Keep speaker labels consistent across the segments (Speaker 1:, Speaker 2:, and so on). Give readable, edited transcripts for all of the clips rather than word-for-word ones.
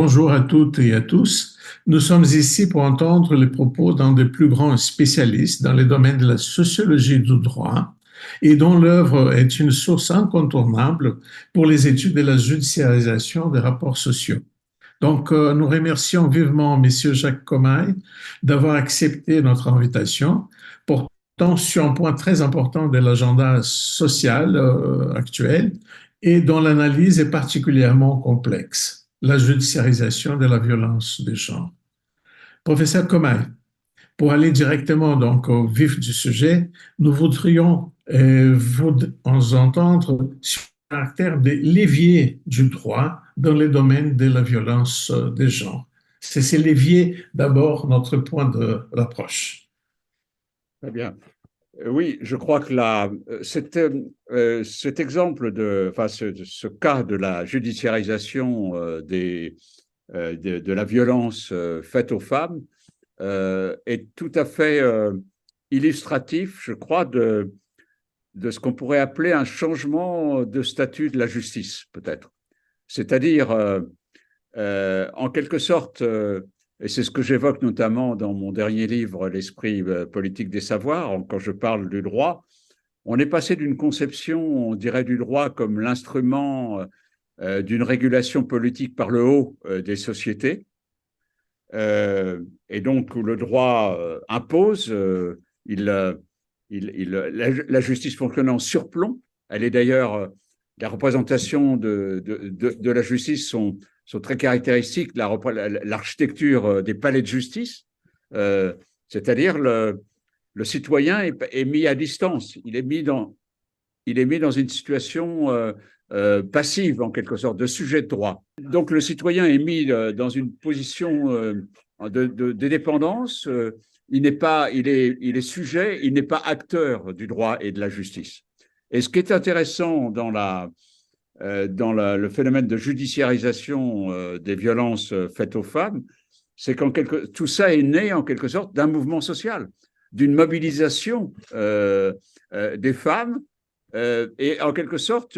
Speaker 1: bonjour à toutes et à tous. Nous sommes ici pour entendre les propos d'un des plus grands spécialistes dans les domaines de la sociologie du droit et dont l'œuvre est une source incontournable pour les études de la judiciarisation des rapports sociaux. Donc, nous remercions vivement Monsieur Jacques Commaille d'avoir accepté notre invitation, portant sur un point très important de l'agenda social actuel et dont l'analyse est particulièrement complexe, la judiciarisation de la violence des genres. Professeur Commaille, pour aller directement donc au vif du sujet, nous voudrions vous entendre sur le caractère des leviers du droit dans les domaines de la violence des genres. C'est ces leviers d'abord notre point d'approche.
Speaker 2: Très bien. Oui, je crois que cet exemple ce cas de la judiciarisation de la violence faite aux femmes est tout à fait illustratif, je crois, de ce qu'on pourrait appeler un changement de statut de la justice, peut-être. C'est-à-dire, en quelque sorte, et c'est ce que j'évoque notamment dans mon dernier livre, L'esprit politique des savoirs, quand je parle du droit, on est passé d'une conception, on dirait, du droit comme l'instrument d'une régulation politique par le haut des sociétés, et donc où le droit impose, la justice fonctionne en surplomb. Elle est d'ailleurs, la représentation de la justice sont très caractéristiques, l'architecture des palais de justice, c'est-à-dire le citoyen est mis à distance, il est mis dans une situation passive, en quelque sorte, de sujet de droit. Donc le citoyen est mis dans une position de dépendance, il est sujet, il n'est pas acteur du droit et de la justice. Et ce qui est intéressant dans le phénomène de judiciarisation des violences faites aux femmes, c'est tout ça est né en quelque sorte d'un mouvement social, d'une mobilisation des femmes, et en quelque sorte,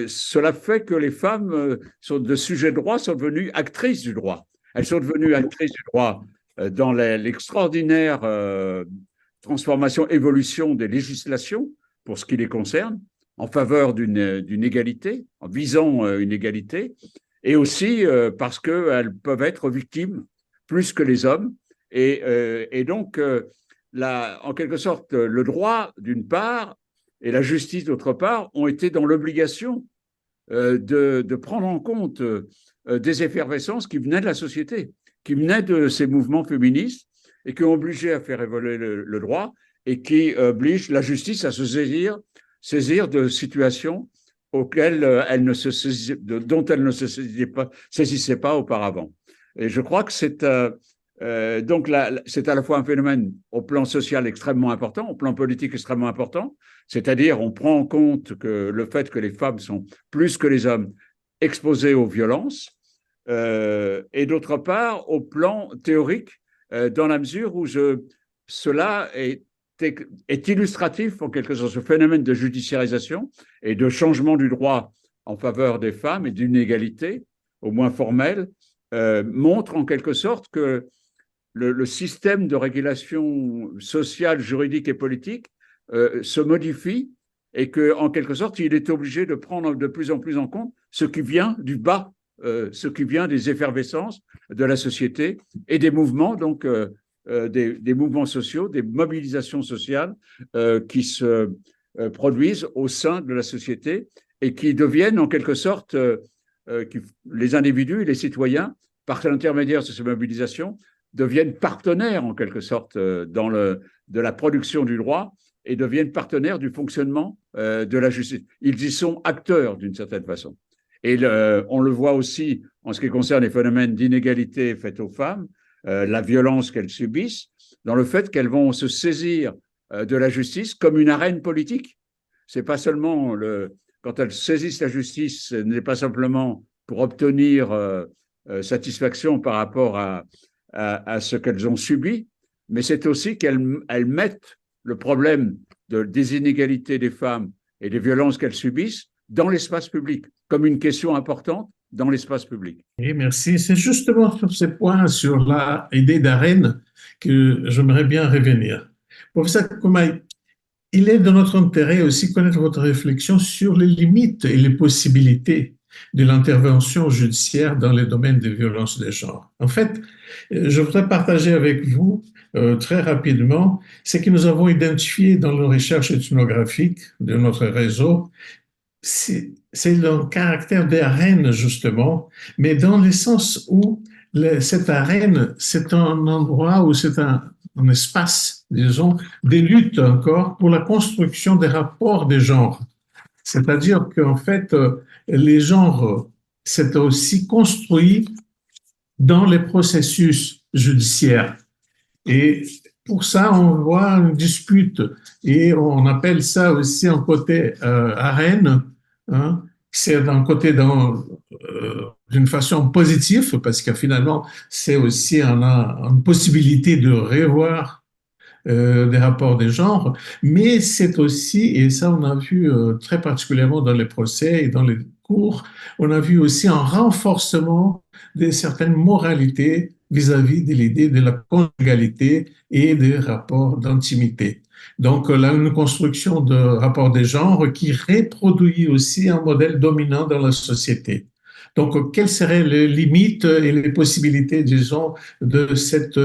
Speaker 2: cela fait que les femmes de sujet de droit sont devenues actrices du droit. Elles sont devenues actrices du droit dans l'extraordinaire transformation, évolution des législations pour ce qui les concerne, en faveur d'une égalité, en visant une égalité, et aussi parce qu'elles peuvent être victimes plus que les hommes. Et donc, en quelque sorte, le droit, d'une part, et la justice, d'autre part, ont été dans l'obligation de prendre en compte des effervescences qui venaient de la société, qui venaient de ces mouvements féministes et qui ont obligé à faire évoluer le droit et qui obligent la justice à se saisir de situations auxquelles dont elle ne se saisissait pas auparavant. Et je crois que c'est donc c'est à la fois un phénomène au plan social extrêmement important, au plan politique extrêmement important, c'est-à-dire on prend en compte que le fait que les femmes sont plus que les hommes exposées aux violences, et d'autre part au plan théorique, dans la mesure où cela est illustratif en quelque sorte, ce phénomène de judiciarisation et de changement du droit en faveur des femmes et d'une égalité, au moins formelle, montre en quelque sorte que le système de régulation sociale, juridique et politique se modifie et qu'en quelque sorte, il est obligé de prendre de plus en plus en compte ce qui vient du bas, ce qui vient des effervescences de la société et des mouvements, donc des mouvements sociaux, des mobilisations sociales qui se produisent au sein de la société et qui deviennent en quelque sorte, les individus et les citoyens, par l'intermédiaire de ces mobilisations, deviennent partenaires en quelque sorte de la production du droit et deviennent partenaires du fonctionnement de la justice. Ils y sont acteurs d'une certaine façon. Et on le voit aussi en ce qui concerne les phénomènes d'inégalité faites aux femmes, la violence qu'elles subissent, dans le fait qu'elles vont se saisir de la justice comme une arène politique. C'est pas seulement quand elles saisissent la justice, ce n'est pas simplement pour obtenir satisfaction par rapport à ce qu'elles ont subi, mais c'est aussi qu'elles mettent le problème des inégalités des femmes et des violences qu'elles subissent dans l'espace public, comme une question importante dans l'espace public.
Speaker 1: Et merci. C'est justement sur ces points, sur l'idée d'arène, que j'aimerais bien revenir. Professeur Koumaï, il est de notre intérêt aussi connaître votre réflexion sur les limites et les possibilités de l'intervention judiciaire dans les domaines des violences de genre. En fait, je voudrais partager avec vous très rapidement ce que nous avons identifié dans nos recherches ethnographiques de notre réseau. C'est le caractère d'arène, justement, mais dans le sens où cette arène, c'est un endroit où c'est un espace, disons, des luttes encore pour la construction des rapports des genres. C'est-à-dire qu'en fait, les genres, c'est aussi construit dans les processus judiciaires. Et pour ça, on voit une dispute et on appelle ça aussi un côté arène. Hein. C'est d'un côté d'une façon positive parce que finalement, c'est aussi une possibilité de revoir des rapports des genres, mais c'est aussi, et ça on a vu très particulièrement dans les procès et dans les cours, on a vu aussi un renforcement de certaines moralités vis-à-vis de l'idée de la conjugalité et des rapports d'intimité. Donc là, une construction de rapports des genres qui reproduit aussi un modèle dominant dans la société. Donc, quelles seraient les limites et les possibilités, disons, de cette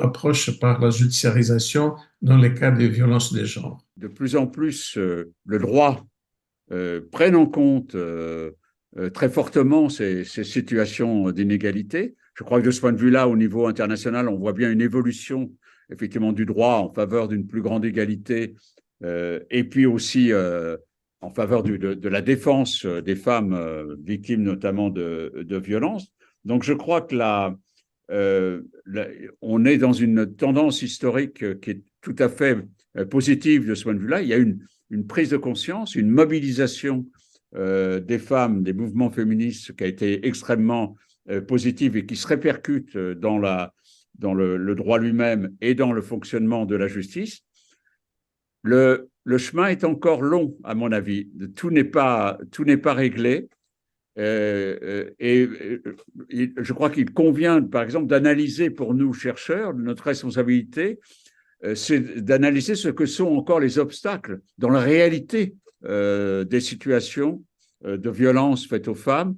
Speaker 1: approche par la judiciarisation dans les cas de violences de genre?
Speaker 2: De plus en plus, le droit prenne en compte très fortement ces situations d'inégalité. Je crois que de ce point de vue-là, au niveau international, on voit bien une évolution effectivement du droit en faveur d'une plus grande égalité et puis aussi en faveur de la défense des femmes victimes notamment de violences. Donc je crois que on est dans une tendance historique qui est tout à fait positive de ce point de vue-là. Il y a une prise de conscience, une mobilisation des femmes, des mouvements féministes qui a été extrêmement positive et qui se répercute dans le droit lui-même et dans le fonctionnement de la justice. Le chemin est encore long, à mon avis. Tout n'est pas réglé. Et je crois qu'il convient, par exemple, d'analyser pour nous, chercheurs, notre responsabilité, c'est d'analyser ce que sont encore les obstacles dans la réalité des situations de violence faites aux femmes.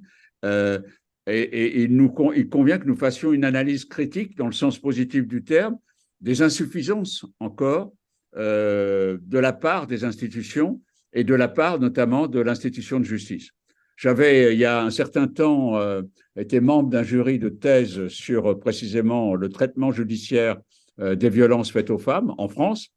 Speaker 2: Et il convient que nous fassions une analyse critique, dans le sens positif du terme, des insuffisances encore de la part des institutions et de la part notamment de l'institution de justice. J'avais, il y a un certain temps, été membre d'un jury de thèse sur précisément le traitement judiciaire des violences faites aux femmes en France.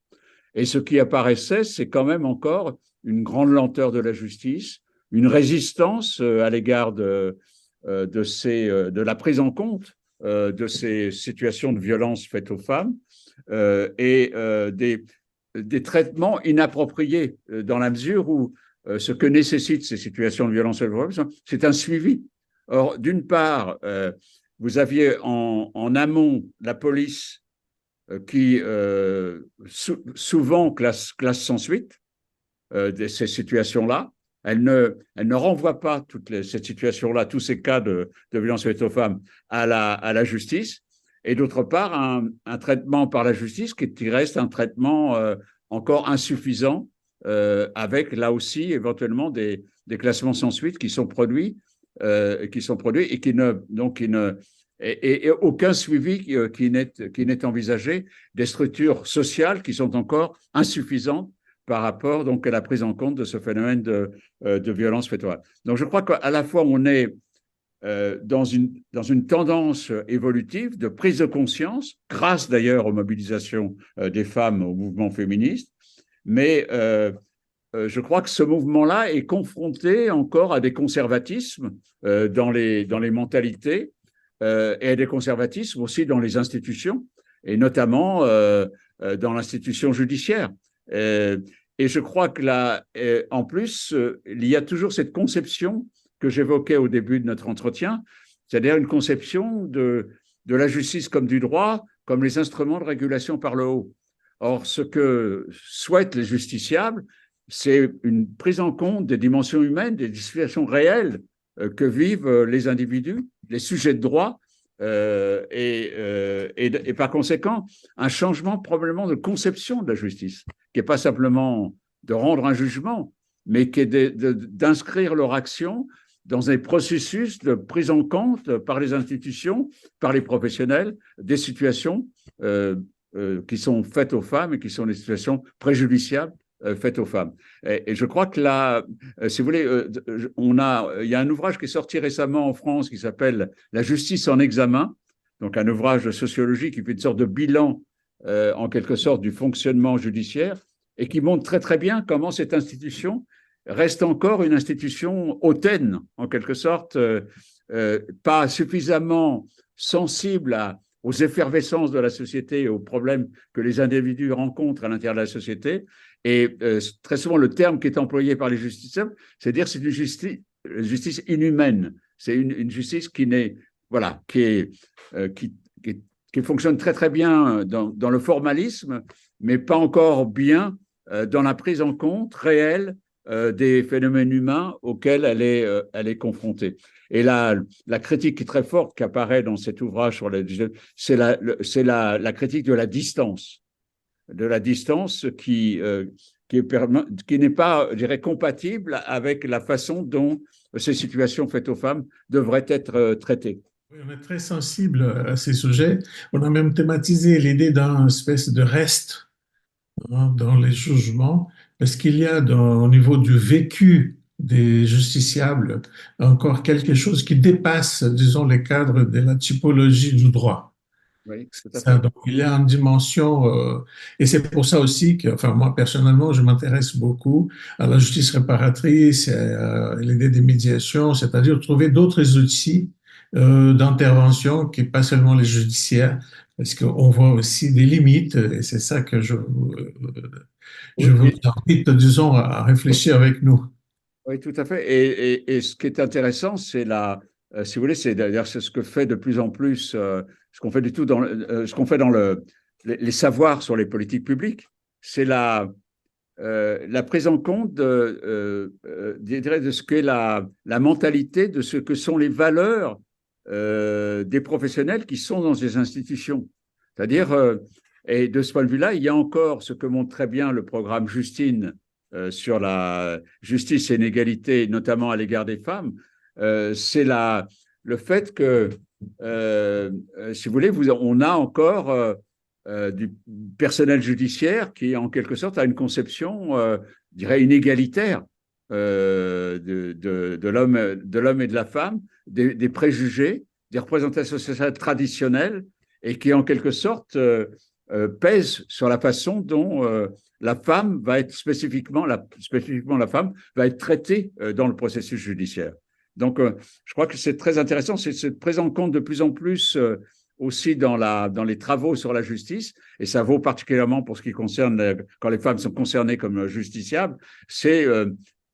Speaker 2: Et ce qui apparaissait, c'est quand même encore une grande lenteur de la justice, une résistance à l'égard de la prise en compte de ces situations de violence faites aux femmes et des traitements inappropriés dans la mesure où ce que nécessitent ces situations de violence faites aux femmes, c'est un suivi. Or, d'une part, vous aviez en amont la police qui souvent classe sans suite de ces situations-là. Elle ne renvoie pas cette situation-là, tous ces cas de violence faite aux femmes à la justice. Et d'autre part, un traitement par la justice qui reste un traitement encore insuffisant, avec là aussi éventuellement des classements sans suite qui sont produits et et aucun suivi qui n'est envisagé, des structures sociales qui sont encore insuffisantes par rapport donc à la prise en compte de ce phénomène de violence faite aux femmes. Donc je crois qu'à la fois on est dans une tendance évolutive de prise de conscience, grâce d'ailleurs aux mobilisations des femmes, au mouvement féministe, mais je crois que ce mouvement-là est confronté encore à des conservatismes dans les mentalités et à des conservatismes aussi dans les institutions, et notamment dans l'institution judiciaire. Et je crois que là, en plus, il y a toujours cette conception que j'évoquais au début de notre entretien, c'est-à-dire une conception de la justice comme du droit, comme les instruments de régulation par le haut. Or, ce que souhaitent les justiciables, c'est une prise en compte des dimensions humaines, des situations réelles que vivent les individus, les sujets de droit, et par conséquent, un changement probablement de conception de la justice, qui n'est pas simplement de rendre un jugement, mais qui est d'inscrire leur action dans un processus de prise en compte par les institutions, par les professionnels, des situations qui sont faites aux femmes et qui sont des situations préjudiciables faites aux femmes. Et je crois que là, si vous voulez, il y a un ouvrage qui est sorti récemment en France qui s'appelle La justice en examen, donc un ouvrage de sociologie qui fait une sorte de bilan, en quelque sorte, du fonctionnement judiciaire et qui montre très très bien comment cette institution reste encore une institution hautaine, en quelque sorte, pas suffisamment sensible aux effervescences de la société et aux problèmes que les individus rencontrent à l'intérieur de la société. Et très souvent, le terme qui est employé par les justiciables, c'est dire c'est une justice inhumaine. C'est une justice qui n'est, voilà, qui fonctionne très très bien dans le formalisme, mais pas encore bien dans la prise en compte réelle des phénomènes humains auxquels elle est confrontée. Et la critique qui est très forte qui apparaît dans cet ouvrage sur c'est la critique de la distance qui n'est pas, je dirais, compatible avec la façon dont ces situations faites aux femmes devraient être traitées.
Speaker 1: Oui, on est très sensible à ces sujets. On a même thématisé l'idée d'un espèce de reste, hein, dans les jugements, parce qu'il y a au niveau du vécu des justiciables encore quelque chose qui dépasse, disons, les cadres de la typologie du droit.
Speaker 2: Oui, tout à
Speaker 1: Ça,
Speaker 2: fait.
Speaker 1: donc, il y a une dimension, et c'est pour ça aussi que, enfin, moi, personnellement, je m'intéresse beaucoup à la justice réparatrice, et à l'idée des médiations, c'est-à-dire trouver d'autres outils d'intervention qui pas seulement les judiciaires, parce qu'on voit aussi des limites, et c'est ça que je
Speaker 2: Oui,
Speaker 1: vous invite, disons, à réfléchir avec nous.
Speaker 2: oui, tout à fait. Et ce qui est intéressant, c'est si vous voulez, c'est d'ailleurs c'est ce que fait de plus en plus, ce qu'on fait du tout ce qu'on fait dans les savoirs sur les politiques publiques, c'est la prise en compte de ce qu'est la mentalité, de ce que sont les valeurs des professionnels qui sont dans ces institutions. C'est-à-dire, et de ce point de vue-là, il y a encore ce que montre très bien le programme Justine sur la justice et l'égalité, notamment à l'égard des femmes, c'est le fait que, si vous voulez, on a encore du personnel judiciaire qui, en quelque sorte, a une conception, je dirais, inégalitaire de l'homme et de la femme, des préjugés, des représentations sociales traditionnelles, et qui, en quelque sorte, pèse sur la façon dont la femme va être spécifiquement la femme va être traitée dans le processus judiciaire. Donc, je crois que c'est très intéressant, c'est cette prise en compte de plus en plus aussi dans les travaux sur la justice, et ça vaut particulièrement pour ce qui concerne quand les femmes sont concernées comme justiciables, c'est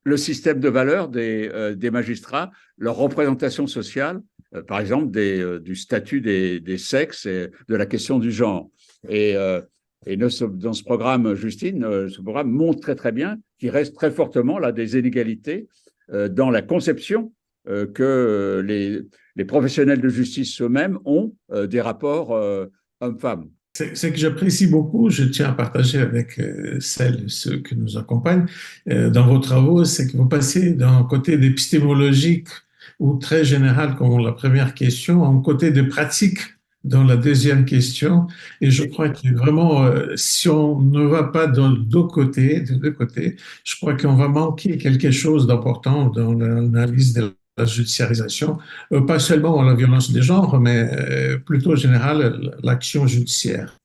Speaker 2: le système de valeurs des magistrats, leur représentation sociale, par exemple du statut des sexes et de la question du genre. Et dans ce programme, Justine, ce programme montre très très bien qu'il reste très fortement là des inégalités dans la conception que les professionnels de justice eux-mêmes ont des rapports hommes-femmes.
Speaker 1: C'est que j'apprécie beaucoup, je tiens à partager avec celles et ceux qui nous accompagnent dans vos travaux, c'est que vous passez d'un côté d'épistémologique ou très général, comme la première question, à un côté de pratique dans la deuxième question. Et je crois que vraiment, si on ne va pas des deux côtés, je crois qu'on va manquer quelque chose d'important dans l'analyse de la judiciarisation, pas seulement la violence des genres, mais plutôt en général l'action judiciaire.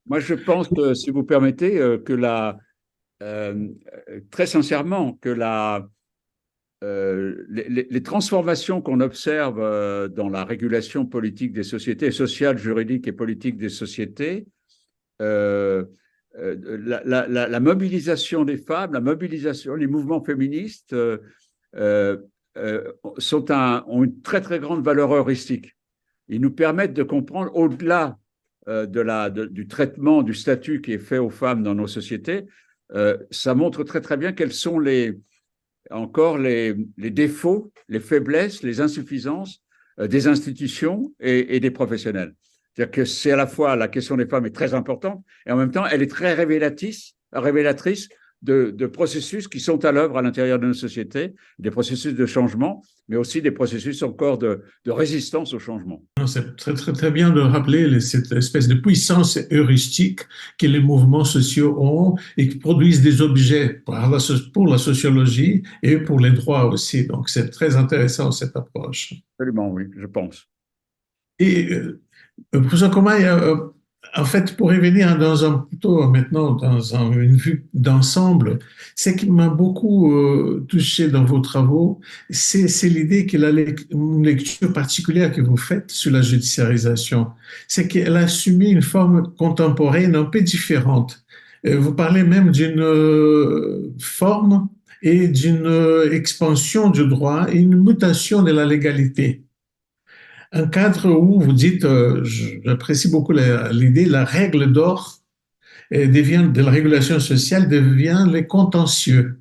Speaker 2: Moi, je pense, si vous permettez, euh, très sincèrement, que les transformations qu'on observe dans la régulation politique des sociétés, sociale, juridique et politique des sociétés, euh, la mobilisation des femmes, la mobilisation, les mouvements féministes euh, ont une très très grande valeur heuristique. Ils nous permettent de comprendre au-delà du traitement, du statut qui est fait aux femmes dans nos sociétés. Ça montre très très bien quelles sont encore les défauts, les faiblesses, les insuffisances des institutions et des professionnels. C'est-à-dire que c'est à la fois la question des femmes est très importante et en même temps, elle est très révélatrice de processus qui sont à l'œuvre à l'intérieur de nos sociétés, des processus de changement, mais aussi des processus encore de résistance au changement.
Speaker 1: C'est très, très, très bien de rappeler cette espèce de puissance heuristique que les mouvements sociaux ont et qui produisent des objets pour la sociologie et pour les droits aussi. Donc, c'est très intéressant cette approche.
Speaker 2: Absolument, oui, je pense.
Speaker 1: Et professeur Comay, en fait, pour revenir plutôt maintenant une vue d'ensemble, ce qui m'a beaucoup touché dans vos travaux, c'est l'idée que une lecture particulière que vous faites sur la judiciarisation, c'est qu'elle a assumé une forme contemporaine un peu différente. Vous parlez même d'une forme et d'une expansion du droit et une mutation de la légalité. Un cadre où vous dites, j'apprécie beaucoup l'idée, la règle d'or de la régulation sociale devient les contentieux.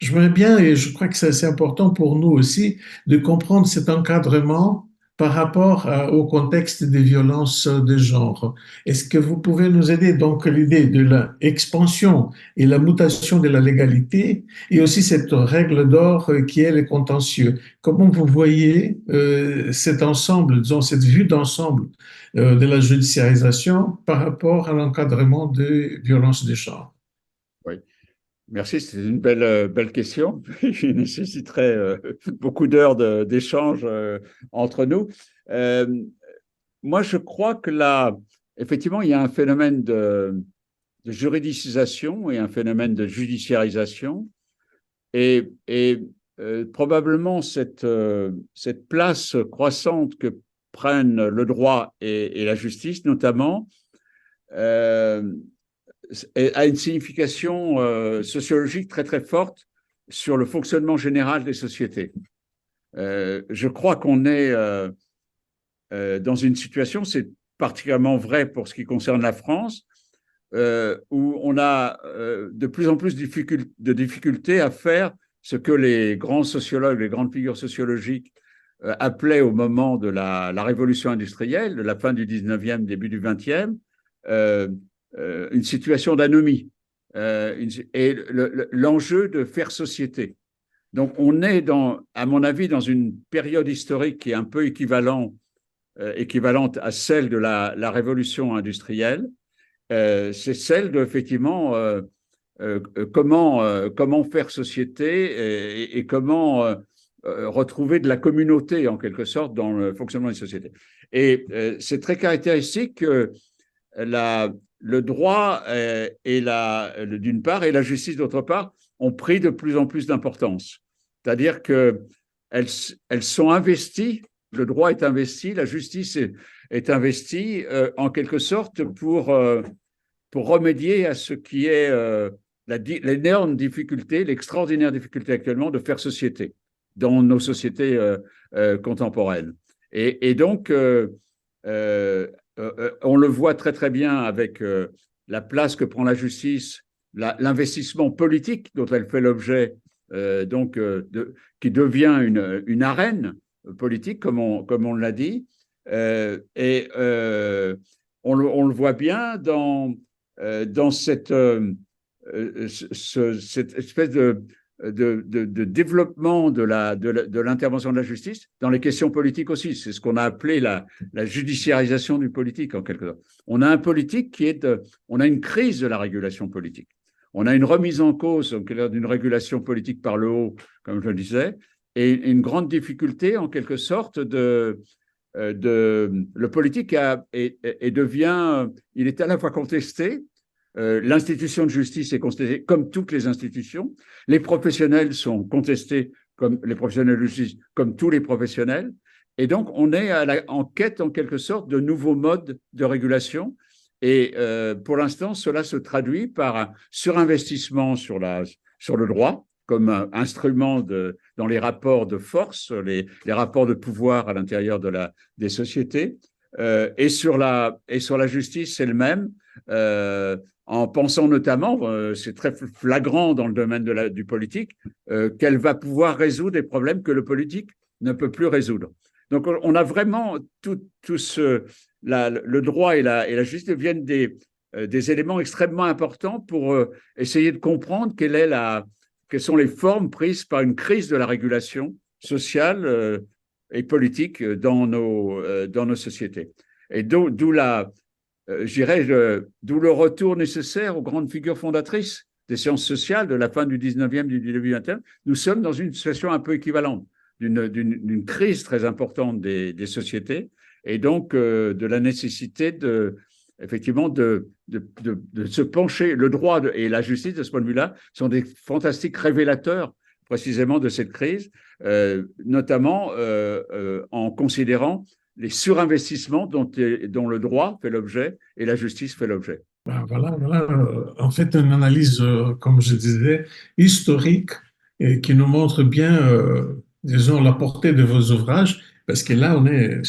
Speaker 1: Je me bien, et je crois que c'est assez important pour nous aussi, de comprendre cet encadrement par rapport au contexte des violences de genre. Est-ce que vous pouvez nous aider donc l'idée de l'expansion et la mutation de la légalité et aussi cette règle d'or qui est les contentieux? Comment vous voyez cet ensemble, disons cette vue d'ensemble de la judiciarisation par rapport à l'encadrement des violences de genre?
Speaker 2: Oui. Merci, c'est une belle question qui nécessiterait beaucoup d'heures d'échange entre nous. Moi, je crois que là, effectivement, il y a un phénomène de juridicisation et un phénomène de judiciarisation. Et probablement cette place croissante que prennent le droit et la justice, notamment, a une signification sociologique très très forte sur le fonctionnement général des sociétés. Je crois qu'on est dans une situation, c'est particulièrement vrai pour ce qui concerne la France, où on a de plus en plus de difficultés à faire ce que les grands sociologues, les grandes figures sociologiques appelaient au moment de la révolution industrielle, de la fin du 19e, début du 20e, une situation d'anomie et l'enjeu de faire société. Donc, on est, à mon avis, dans une période historique qui est un peu équivalente à celle de la révolution industrielle. C'est celle de, effectivement, comment faire société et comment retrouver de la communauté, en quelque sorte, dans le fonctionnement des sociétés. Et c'est très caractéristique que le droit d'une part et la justice d'autre part ont pris de plus en plus d'importance. C'est-à-dire qu'elles sont investies, le droit est investi, la justice est investie en quelque sorte pour remédier à ce qui est l'énorme difficulté, l'extraordinaire difficulté actuellement de faire société dans nos sociétés contemporaines. Et donc, on le voit très très bien avec la place que prend la justice, l'investissement politique dont elle fait l'objet, qui devient une arène politique, comme on l'a dit, et on le voit bien dans cette espèce de développement de l'intervention de la justice dans les questions politiques aussi. C'est ce qu'on a appelé la judiciarisation du politique, en quelque sorte. On a un politique on a une crise de la régulation politique. On a une remise en cause d'une régulation politique par le haut, comme je le disais, et une grande difficulté, en quelque sorte, le politique il est à la fois contesté. L'institution de justice est contestée comme toutes les institutions. Les professionnels sont contestés comme les professionnels de justice, comme tous les professionnels. Et donc, on est en quête, en quelque sorte, de nouveaux modes de régulation. Et pour l'instant, cela se traduit par un surinvestissement sur le droit comme un instrument dans les rapports de force, les rapports de pouvoir à l'intérieur des sociétés. Et sur la justice, c'est le même, en pensant notamment, c'est très flagrant dans le domaine du politique, qu'elle va pouvoir résoudre des problèmes que le politique ne peut plus résoudre. Donc, on a vraiment le droit et la justice deviennent des éléments extrêmement importants pour essayer de comprendre quelles sont les formes prises par une crise de la régulation sociale et politique dans nos sociétés. Et d'où le retour nécessaire aux grandes figures fondatrices des sciences sociales de la fin du 19e, du début du 20e. Nous sommes dans une situation un peu équivalente d'une crise très importante des sociétés et donc de la nécessité effectivement de se pencher. Le droit et la justice, de ce point de vue-là, sont des fantastiques révélateurs précisément de cette crise, notamment en considérant les surinvestissements dont le droit fait l'objet et la justice fait l'objet.
Speaker 1: Voilà. En fait, une analyse, comme je disais, historique et qui nous montre bien, disons, la portée de vos ouvrages, parce que là, on est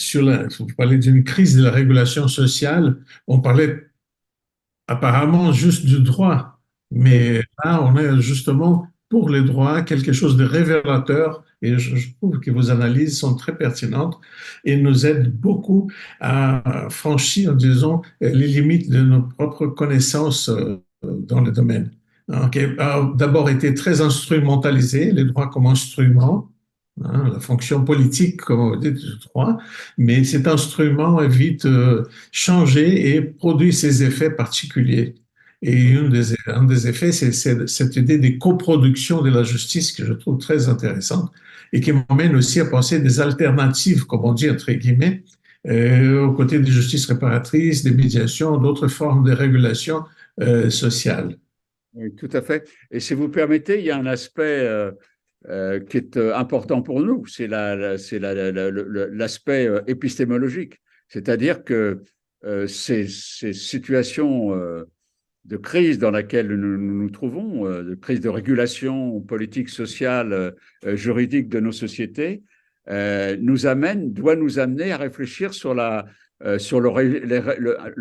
Speaker 1: vous parlez d'une crise de la régulation sociale, on parlait apparemment juste du droit, mais là, on est justement pour les droits, quelque chose de révélateur, et je trouve que vos analyses sont très pertinentes et nous aident beaucoup à franchir, disons, les limites de nos propres connaissances dans le domaine. Qui a d'abord été très instrumentalisé, les droits comme instrument, la fonction politique, comme on dit, du droit, mais cet instrument est vite changé et produit ses effets particuliers. Et un des effets, c'est cette idée des coproductions de la justice que je trouve très intéressante et qui m'amène aussi à penser des alternatives, comme on dit entre guillemets, aux côtés des justices réparatrices, des médiations, d'autres formes de régulation sociale.
Speaker 2: Oui, tout à fait. Et si vous permettez, il y a un aspect qui est important pour nous, c'est l'aspect épistémologique. C'est-à-dire que ces situations de crise dans laquelle nous nous trouvons, de crise de régulation politique, sociale, juridique de nos sociétés, doit nous amener à réfléchir sur le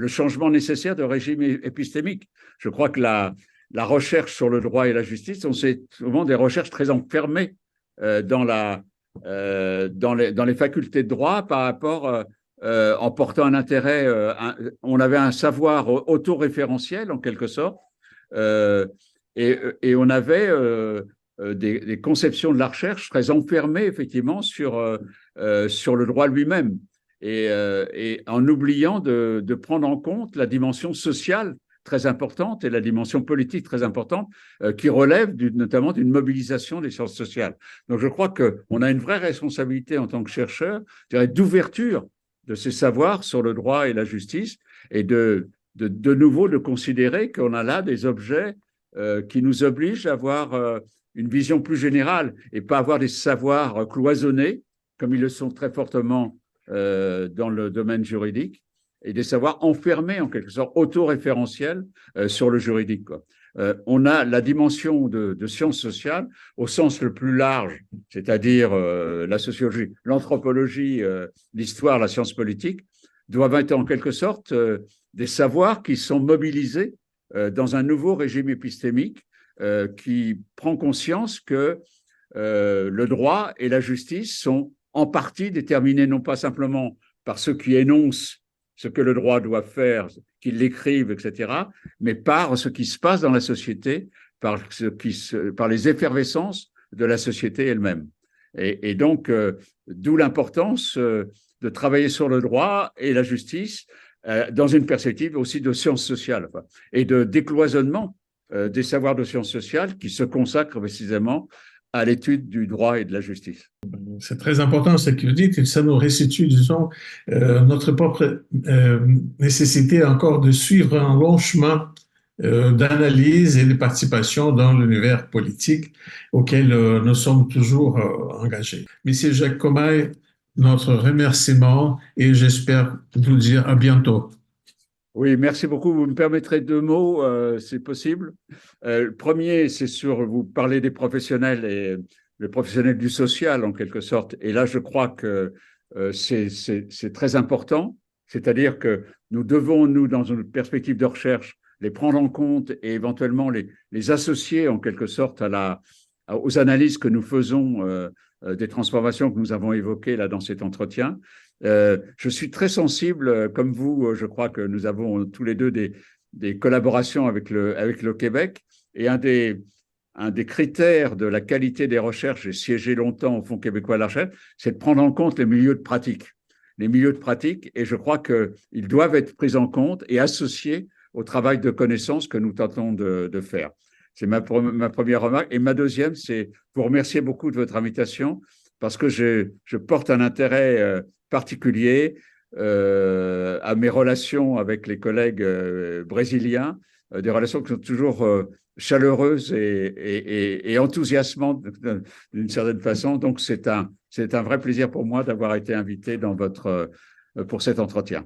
Speaker 2: changement nécessaire de régime épistémique. Je crois que la recherche sur le droit et la justice sont souvent des recherches très enfermées dans les facultés de droit par rapport en portant un intérêt. On avait un savoir autoréférentiel en quelque sorte et on avait des conceptions de la recherche très enfermées effectivement sur le droit lui-même et en oubliant de prendre en compte la dimension sociale très importante et la dimension politique très importante qui relève notamment d'une mobilisation des sciences sociales. Donc je crois qu'on a une vraie responsabilité en tant que chercheur d'ouverture de ces savoirs sur le droit et la justice et de nouveau de considérer qu'on a là des objets qui nous obligent à avoir une vision plus générale et pas avoir des savoirs cloisonnés comme ils le sont très fortement dans le domaine juridique et des savoirs enfermés en quelque sorte autoréférentiels sur le juridique, quoi. On a la dimension de sciences sociales au sens le plus large, c'est-à-dire la sociologie, l'anthropologie, l'histoire, la science politique, doivent être en quelque sorte des savoirs qui sont mobilisés dans un nouveau régime épistémique qui prend conscience que le droit et la justice sont en partie déterminés non pas simplement par ceux qui énoncent ce que le droit doit faire, qu'ils l'écrivent, etc., mais par ce qui se passe dans la société, par les effervescences de la société elle-même. Et donc, d'où l'importance de travailler sur le droit et la justice dans une perspective aussi de sciences sociales et de décloisonnement des savoirs de sciences sociales qui se consacrent précisément à l'étude du droit et de la justice.
Speaker 1: C'est très important ce que vous dites et ça nous restitue, disons, notre propre nécessité encore de suivre un long chemin d'analyse et de participation dans l'univers politique auquel nous sommes toujours engagés. Monsieur Jacques Comaille, notre remerciement et j'espère vous dire à bientôt.
Speaker 2: Oui, merci beaucoup. Vous me permettrez 2 mots, c'est possible. Le premier, c'est sur vous parler des professionnels et les professionnels du social en quelque sorte. Et là, je crois que c'est très important C'est-à-dire que nous devons, nous, dans une perspective de recherche, les prendre en compte et éventuellement les associer en quelque sorte aux analyses que nous faisons des transformations que nous avons évoquées là dans cet entretien. Je suis très sensible, comme vous, je crois que nous avons tous les deux des collaborations avec le Québec. Et un des critères de la qualité des recherches, j'ai siégé longtemps au Fonds québécois de la recherche, c'est de prendre en compte les milieux de pratique. Les milieux de pratique, et je crois qu'ils doivent être pris en compte et associés au travail de connaissance que nous tentons de faire. C'est ma première remarque. Et ma deuxième, c'est vous remercier beaucoup de votre invitation parce que je porte un intérêt particulier à mes relations avec les collègues brésiliens, des relations qui sont toujours chaleureuses et enthousiasmantes d'une certaine façon. Donc, c'est un vrai plaisir pour moi d'avoir été invité pour cet entretien.